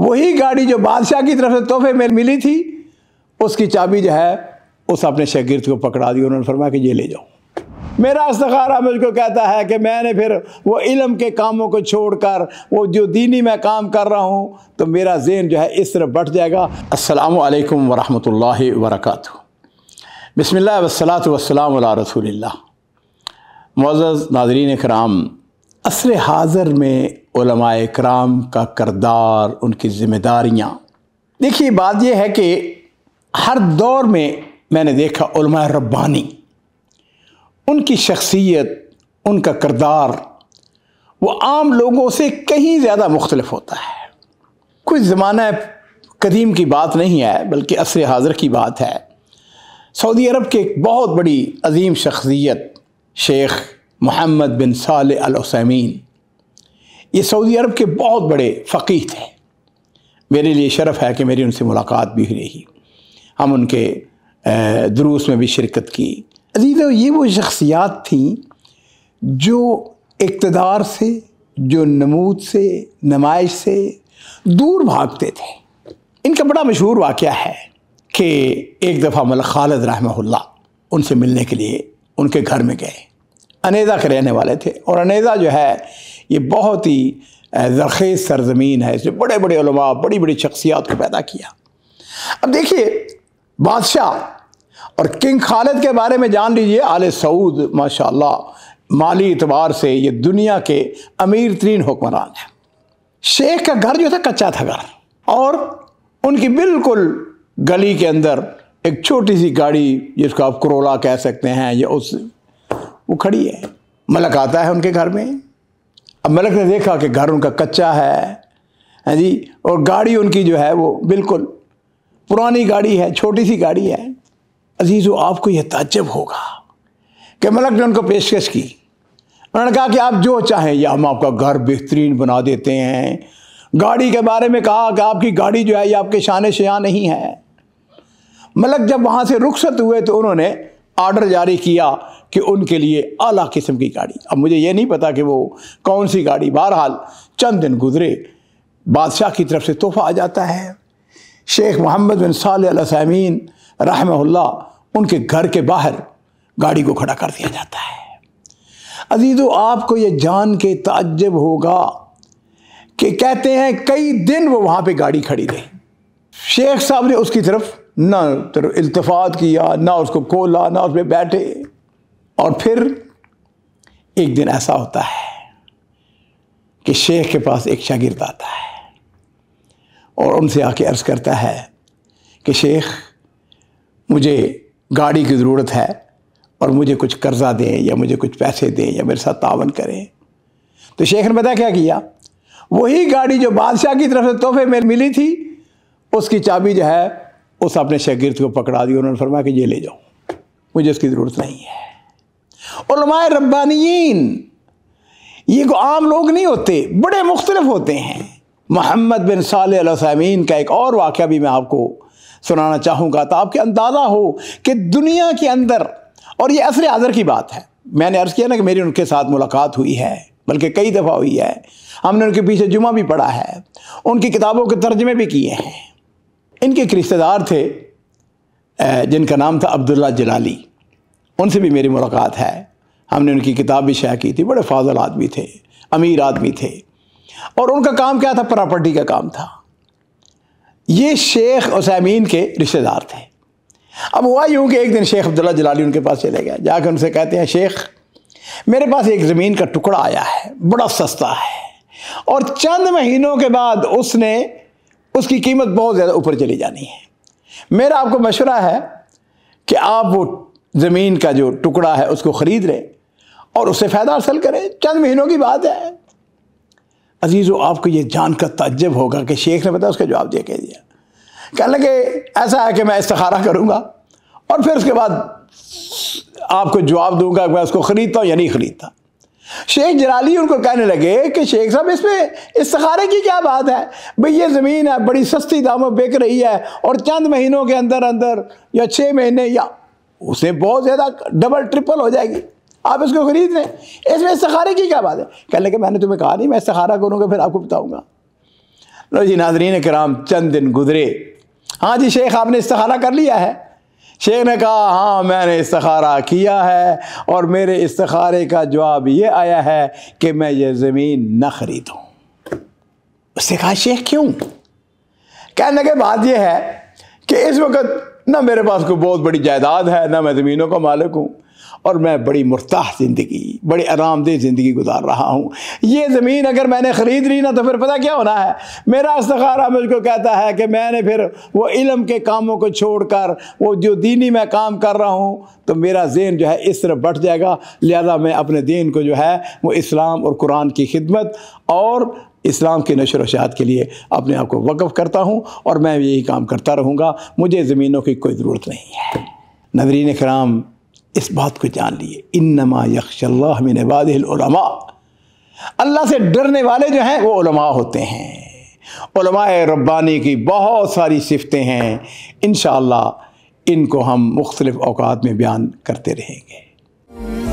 وہی گاڑی جو بادشاہ کی طرف سے تحفے میں ملی تھی، اس کی چابی جو ہے اس اپنے شاگرد کو پکڑا دی. انہوں نے فرمایا کہ یہ لے جاؤ. میرا استخارہ مجھ کو کہتا ہے کہ میں نے پھر وہ علم کے کاموں کو چھوڑ کر وہ جو دینی میں کام کر رہا ہوں تو میرا ذہن جو ہے اس طرف بٹ جائے گا. السلام علیکم ورحمۃ اللہ وبرکاتہ. بسم اللہ والصلاۃ والسلام علی رسول اللہ. معزز ناظرین کرام، عصر حاضر میں علماء کرام کا کردار، ان کی ذمہ داریاں، دیکھیے بات یہ ہے کہ ہر دور میں نے دیکھا علماء ربانی، ان کی شخصیت، ان کا کردار وہ عام لوگوں سے کہیں زیادہ مختلف ہوتا ہے. کوئی زمانہ قدیم کی بات نہیں ہے بلکہ عصر حاضر کی بات ہے. سعودی عرب کے ایک بہت بڑی عظیم شخصیت شیخ محمد بن صالح العثیمین، یہ سعودی عرب کے بہت بڑے فقیہ تھے. میرے لیے شرف ہے کہ میری ان سے ملاقات بھی ہوئی رہی، ہم ان کے دروس میں بھی شرکت کی. عزیزو، یہ وہ شخصیات تھیں جو اقتدار سے، جو نمود سے، نمائش سے دور بھاگتے تھے. ان کا بڑا مشہور واقعہ ہے کہ ایک دفعہ ملک خالد رحمہ اللہ ان سے ملنے کے لیے ان کے گھر میں گئے. انیزہ کے رہنے والے تھے، اور انیزہ جو ہے یہ بہت ہی زرخیز سرزمین ہے. اس نے بڑے بڑے علماء، بڑی بڑی شخصیات کو پیدا کیا. اب دیکھیے، بادشاہ اور کنگ خالد کے بارے میں جان لیجئے، آل سعود ماشاءاللہ مالی اعتبار سے یہ دنیا کے امیر ترین حکمران ہیں. شیخ کا گھر جو تھا کچا تھا گھر، اور ان کی بالکل گلی کے اندر ایک چھوٹی سی گاڑی جس کو آپ کرولا کہہ سکتے ہیں یا وہ کھڑی ہے. ملک آتا ہے ان کے گھر میں. اب ملک نے دیکھا کہ گھر ان کا کچا ہے جی، اور گاڑی ان کی جو ہے وہ بالکل پرانی گاڑی ہے، چھوٹی سی گاڑی ہے. عزیزو، آپ کو یہ تعجب ہوگا کہ ملک نے ان کو پیشکش کی. انہوں نے کہا کہ آپ جو چاہیں، یا ہم آپ کا گھر بہترین بنا دیتے ہیں. گاڑی کے بارے میں کہا کہ آپ کی گاڑی جو ہے یہ آپ کے شان شیاں نہیں ہے. ملک جب وہاں سے رخصت ہوئے تو انہوں نے آرڈر جاری کیا کہ ان کے لیے اعلیٰ قسم کی گاڑی. اب مجھے یہ نہیں پتا کہ وہ کون سی گاڑی. بہرحال چند دن گزرے، بادشاہ کی طرف سے تحفہ آ جاتا ہے. شیخ محمد بن صالح العثیمین رحمہ اللہ ان کے گھر کے باہر گاڑی کو کھڑا کر دیا جاتا ہے. عزیزو، آپ کو یہ جان کے تعجب ہوگا کہ کہتے ہیں کئی دن وہ وہاں پہ گاڑی کھڑی رہی. شیخ صاحب نے اس کی طرف نہ التفات کیا، نہ اس کو کھولا، نہ اس پہ بیٹھے. اور پھر ایک دن ایسا ہوتا ہے کہ شیخ کے پاس ایک شاگرد آتا ہے اور ان سے آ کے عرض کرتا ہے کہ شیخ، مجھے گاڑی کی ضرورت ہے اور مجھے کچھ قرضہ دیں یا مجھے کچھ پیسے دیں یا میرے ساتھ تعاون کریں. تو شیخ نے پتہ کیا کیا؟ وہی گاڑی جو بادشاہ کی طرف سے تحفے میں ملی تھی، اس کی چابی جو ہے اس اپنے شاگرد کو پکڑا دی. انہوں نے فرمایا کہ یہ لے جاؤ، مجھے اس کی ضرورت نہیں ہے. علماء ربانیین یہ کو عام لوگ نہیں ہوتے، بڑے مختلف ہوتے ہیں. محمد بن صالح العثیمین کا ایک اور واقعہ بھی میں آپ کو سنانا چاہوں گا، تو آپ کے اندازہ ہو کہ دنیا کے اندر، اور یہ عصر حاضر کی بات ہے. میں نے عرض کیا نا کہ میری ان کے ساتھ ملاقات ہوئی ہے، بلکہ کئی دفعہ ہوئی ہے. ہم نے ان کے پیچھے جمعہ بھی پڑھا ہے، ان کی کتابوں کے ترجمے بھی کیے ہیں. ان کے ایک رشتہ دار تھے جن کا نام تھا عبداللہ جلالی. ان سے بھی میری ملاقات ہے. ہم نے ان کی کتاب بھی شائع کی تھی. بڑے فاضل آدمی تھے، امیر آدمی تھے، اور ان کا کام کیا تھا؟ پراپرٹی کا کام تھا. یہ شیخ عثیمین کے رشتہ دار تھے. اب ہوا یوں کہ ایک دن شیخ عبداللہ جلالی ان کے پاس چلے گئے. جا کے ان سے کہتے ہیں، شیخ میرے پاس ایک زمین کا ٹکڑا آیا ہے، بڑا سستا ہے، اور چند مہینوں کے بعد اس کی قیمت بہت زیادہ اوپر چلی جانی ہے. میرا آپ کو مشورہ ہے کہ آپ وہ زمین کا جو ٹکڑا ہے اس کو خرید لیں اور اس سے فائدہ حاصل کریں. چند مہینوں کی بات ہے. عزیزو، آپ کو یہ جان کر تعجب ہوگا کہ شیخ نے اس کا جواب دے کے دیا. کہنے لگے ایسا ہے کہ میں استخارہ کروں گا اور پھر اس کے بعد آپ کو جواب دوں گا کہ میں اس کو خریدتا ہوں یا نہیں خریدتا. شیخ جلالی ان کو کہنے لگے کہ شیخ صاحب، اس میں استخارے کی کیا بات ہے؟ بھئی یہ زمین ہے، بڑی سستی داموں بک رہی ہے، اور چند مہینوں کے اندر یا 6 مہینے یا اس میں بہت زیادہ ڈبل ٹرپل ہو جائے گی، آپ اس کو خرید لیں. اس میں استخارے کی کیا بات ہے؟ کہنے لگے میں نے تمہیں کہا نہیں میں استخارہ کروں گا، پھر آپ کو بتاؤں گا. لو جی ناظرین کرام، چند دن گزرے، ہاں جی شیخ آپ نے استخارہ کر لیا ہے؟ شیخ نے کہا ہاں میں نے استخارہ کیا ہے اور میرے استخارے کا جواب یہ آیا ہے کہ میں یہ زمین نہ خریدوں۔ اس نے کہا شیخ کیوں؟ کہنے لگے بات یہ ہے کہ اس وقت نہ میرے پاس کوئی بہت بڑی جائیداد ہے، نہ میں زمینوں کا مالک ہوں، اور میں بڑی مرتاح زندگی، بڑی آرام دہ زندگی گزار رہا ہوں۔ یہ زمین اگر میں نے خرید لی نا تو پھر پتہ کیا ہونا ہے، میرا استخارہ مجھ کو کہتا ہے کہ میں نے پھر وہ علم کے کاموں کو چھوڑ کر وہ جو دینی میں کام کر رہا ہوں تو میرا ذہن جو ہے اس طرف بٹ جائے گا، لہذا میں اپنے دین کو جو ہے وہ اسلام اور قرآن کی خدمت اور اسلام کی نشر و اشاعت کے لیے اپنے آپ کو وقف کرتا ہوں، اور میں یہی کام کرتا رہوں گا، مجھے زمینوں کی کوئی ضرورت نہیں ہے۔ ناظرین کرام، اس بات کو جان لیے، انما یخشی اللہ من عبادہ العلماء، اللہ سے ڈرنے والے جو ہیں وہ علماء ہوتے ہیں۔ علماء ربانی کی بہت ساری صفتیں ہیں، انشاءاللہ ان کو ہم مختلف اوقات میں بیان کرتے رہیں گے۔